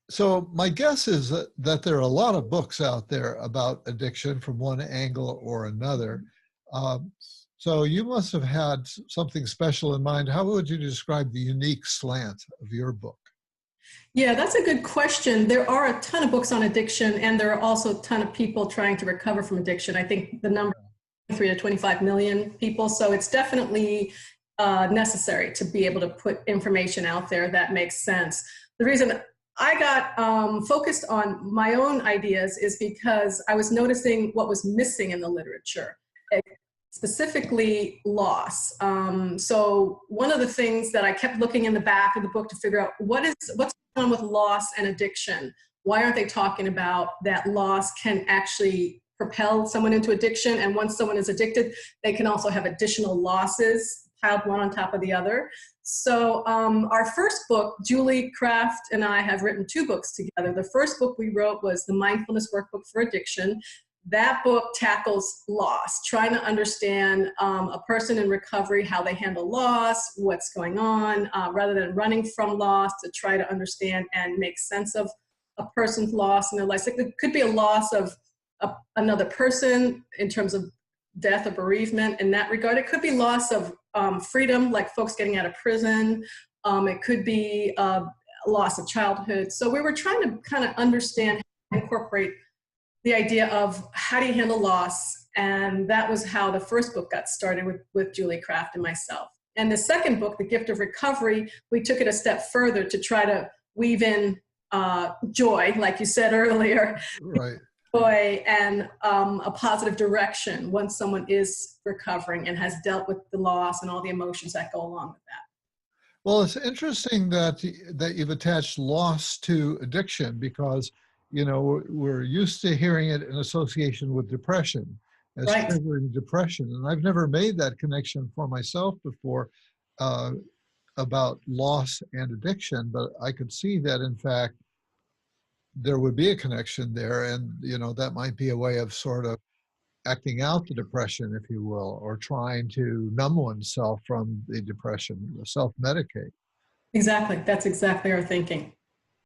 So my guess is that there are a lot of books out there about addiction from one angle or another. Um, so you must have had something special in mind. How would you describe the unique slant of your book? Yeah, that's a good question. There are a ton of books on addiction, and there are also a ton of people trying to recover from addiction. I think the number is 3 to 25 million people. So it's definitely necessary to be able to put information out there that makes sense. The reason I got focused on my own ideas is because I was noticing what was missing in the literature, specifically loss. So one of the things that I kept looking in the back of the book to figure out what's going on with loss and addiction. Why aren't they talking about that loss can actually propel someone into addiction? And once someone is addicted, they can also have additional losses piled one on top of the other. So our first book, Julie Kraft and I have written 2 books together. The first book we wrote was the Mindfulness Workbook for Addiction. That book tackles loss, trying to understand a person in recovery, how they handle loss, what's going on, rather than running from loss, to try to understand and make sense of a person's loss in their life. Like, it could be a loss of another person in terms of death or bereavement in that regard. It could be loss of freedom, like folks getting out of prison. It could be a loss of childhood. So we were trying to kind of understand how to incorporate the idea of how do you handle loss, and that was how the first book got started with Julie Kraft and myself. And the second book, The Gift of Recovery, we took it a step further to try to weave in joy, like you said earlier, Right. joy and a positive direction once someone is recovering and has dealt with the loss and all the emotions that go along with that. Well, it's interesting that you've attached loss to addiction because, we're used to hearing it in association with depression as Right. triggering depression. And I've never made that connection for myself before uh, about loss and addiction, but I could see that, in fact, there would be a connection there. And, that might be a way of sort of acting out the depression, if you will, or trying to numb oneself from the depression, self-medicate. Exactly. That's exactly our thinking.